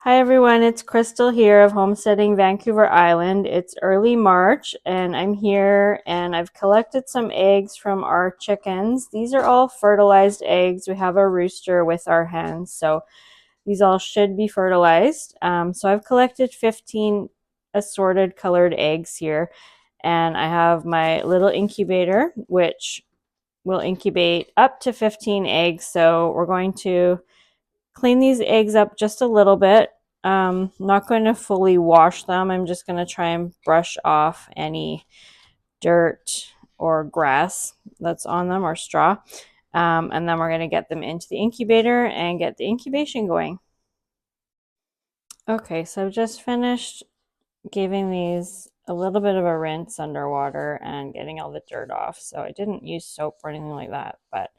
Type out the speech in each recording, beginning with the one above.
Hi everyone, it's Crystal here of Homesteading Vancouver Island. It's early March and I'm here and I've collected some eggs from our chickens. These are all fertilized eggs. We have a rooster with our hens, so these all should be fertilized. So I've collected 15 assorted colored eggs here, and I have my little incubator which will incubate up to 15 eggs. So we're going to clean these eggs up just a little bit. Not going to fully wash them. I'm just going to try and brush off any dirt or grass that's on them or straw. And then we're going to get them into the incubator and get the incubation going. Okay, so I've just finished giving these a little bit of a rinse underwater and getting all the dirt off. So I didn't use soap or anything like that, but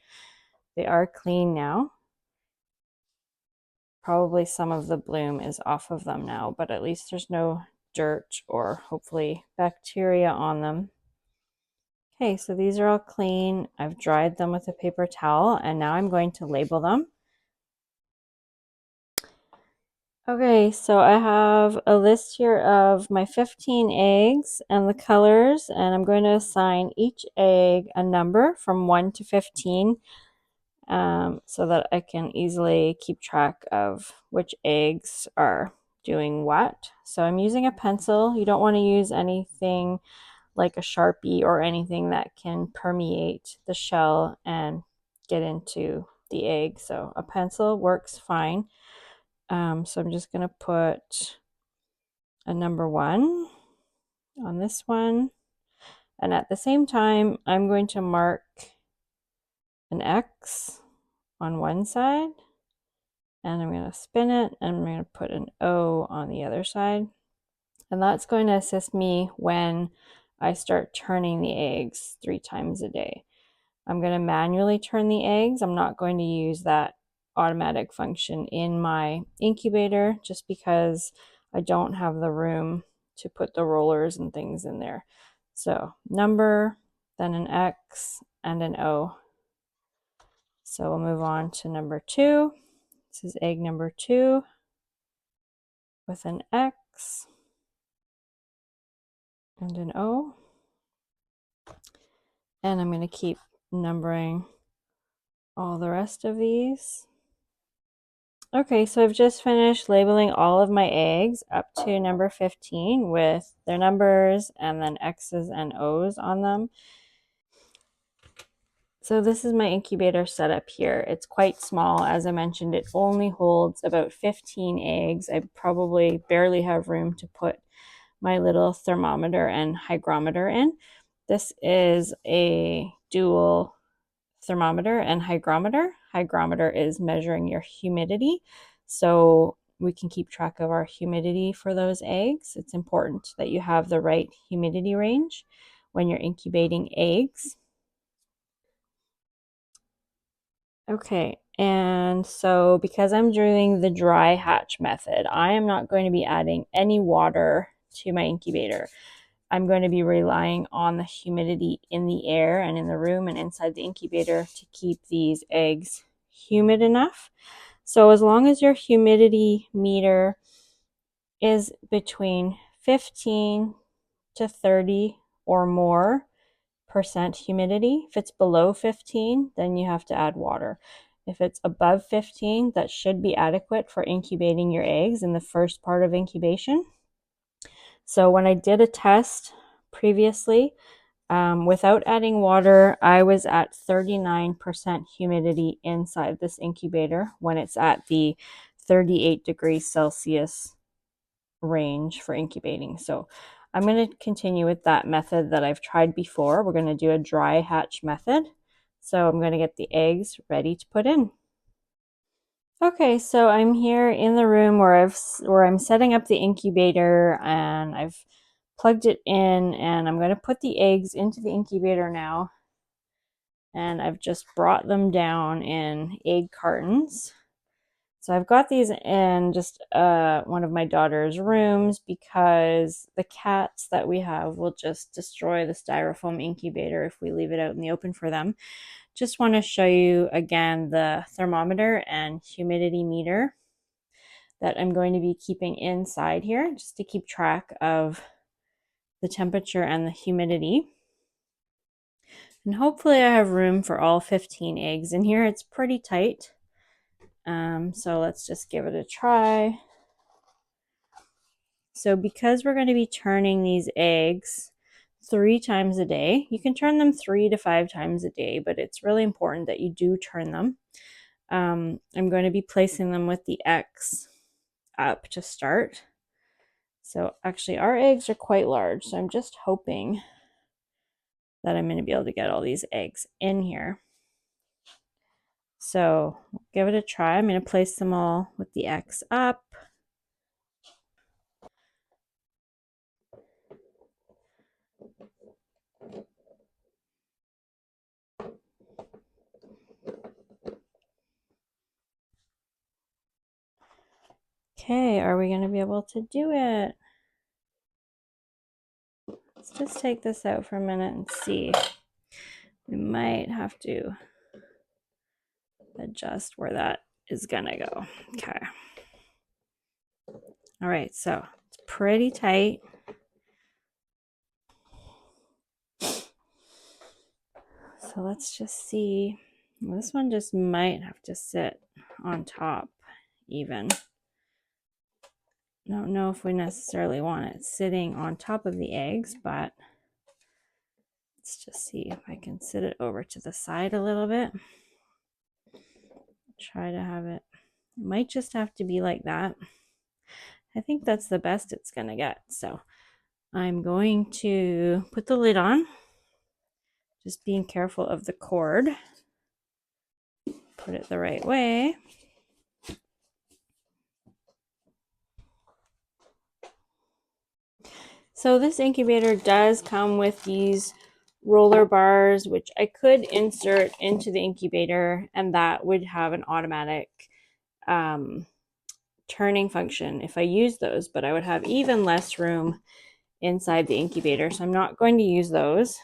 they are clean now. Probably some of the bloom is off of them now, but at least there's no dirt or hopefully bacteria on them. Okay, so these are all clean. I've dried them with a paper towel and now I'm going to label them. Okay, so I have a list here of my 15 eggs and the colors, and I'm going to assign each egg a number from 1 to 15 so that I can easily keep track of which eggs are doing what. So I'm using a pencil. You don't want to use anything like a Sharpie or anything that can permeate the shell and get into the egg. So a pencil works fine. So I'm just going to put a number 1 on this one. And at the same time, I'm going to mark an X on one side. And I'm going to spin it and I'm going to put an O on the other side. And that's going to assist me when I start turning the eggs 3 times a day. I'm going to manually turn the eggs. I'm not going to use that automatic function in my incubator just because I don't have the room to put the rollers and things in there. So number, then an X and an O. So we'll move on to number 2. This is egg number 2 with an X and an O. And I'm going to keep numbering all the rest of these. Okay, so I've just finished labeling all of my eggs up to number 15 with their numbers and then X's and O's on them. So this is my incubator setup here. It's quite small. As I mentioned, it only holds about 15 eggs. I probably barely have room to put my little thermometer and hygrometer in. This is a dual thermometer and hygrometer. Hygrometer is measuring your humidity, so we can keep track of our humidity for those eggs. It's important that you have the right humidity range when you're incubating eggs. Okay, and so because I'm doing the dry hatch method, I am not going to be adding any water to my incubator. I'm going to be relying on the humidity in the air and in the room and inside the incubator to keep these eggs humid enough. So as long as your humidity meter is between 15 to 30 or more percent humidity, if it's below 15, then you have to add water. If it's above 15, that should be adequate for incubating your eggs in the first part of incubation. So when I did a test previously, without adding water, I was at 39% humidity inside this incubator when it's at the 38 degrees Celsius range for incubating. So I'm going to continue with that method that I've tried before. We're going to do a dry hatch method. So I'm going to get the eggs ready to put in. Okay, so I'm here in the room where I'm setting up the incubator, and I've plugged it in, and I'm going to put the eggs into the incubator now. And I've just brought them down in egg cartons. So I've got these in just one of my daughter's rooms because the cats that we have will just destroy the styrofoam incubator if we leave it out in the open for them. Just want to show you again the thermometer and humidity meter. that I'm going to be keeping inside here just to keep track of the temperature and the humidity. And hopefully I have room for all 15 eggs in here. It's pretty tight. So let's just give it a try. So because we're going to be turning these eggs 3 times a day, you can turn them 3 to 5 times a day, but it's really important that you do turn them. I'm going to be placing them with the X up to start. So actually our eggs are quite large, so I'm just hoping that I'm going to be able to get all these eggs in here. So give it a try. I'm going to place them all with the X up. Okay, are we going to be able to do it? Let's just take this out for a minute and see. We might have to adjust where that is going to go. Okay. All right, so it's pretty tight. So let's just see. This one just might have to sit on top even. I don't know if we necessarily want it sitting on top of the eggs, but let's just see if I can sit it over to the side a little bit. Try to have it. It might just have to be like that. I think that's the best it's going to get. So I'm going to put the lid on, just being careful of the cord. Put it the right way. So this incubator does come with these roller bars, which I could insert into the incubator, and that would have an automatic turning function if I use those, but I would have even less room inside the incubator, so I'm not going to use those.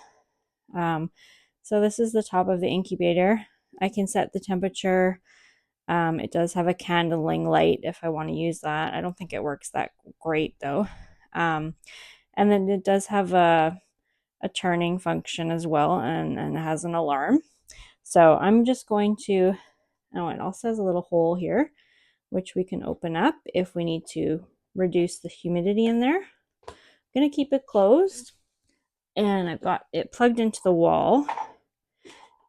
So this is the top of the incubator. I can set the temperature. It does have a candling light if I want to use that. I don't think it works that great though. And then it does have a turning function as well, and it has an alarm. So I'm just going to, oh, it also has a little hole here, which we can open up if we need to reduce the humidity in there. I'm going to keep it closed, and I've got it plugged into the wall,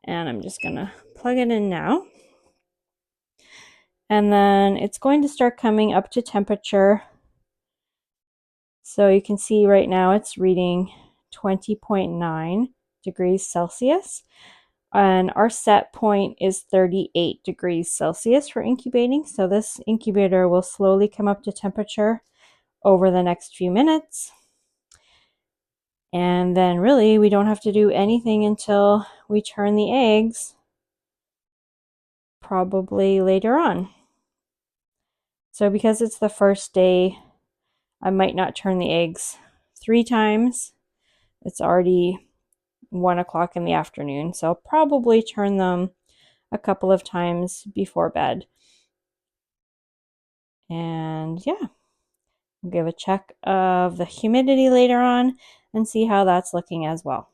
and I'm just going to plug it in now. And then it's going to start coming up to temperature. So you can see right now it's reading 20.9 degrees Celsius. And our set point is 38 degrees Celsius for incubating. So this incubator will slowly come up to temperature over the next few minutes. And then really we don't have to do anything until we turn the eggs, probably later on. So because it's the first day, I might not turn the eggs 3 times. It's already 1 o'clock in the afternoon, so I'll probably turn them a couple of times before bed. And yeah, we'll give a check of the humidity later on and see how that's looking as well.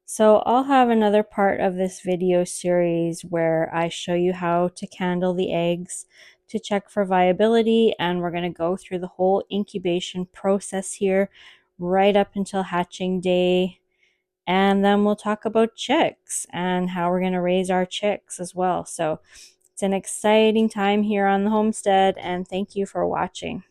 So I'll have another part of this video series where I show you how to candle the eggs to check for viability, and we're going to go through the whole incubation process here right up until hatching day. And then we'll talk about chicks and how we're going to raise our chicks as well. So it's an exciting time here on the homestead, and thank you for watching.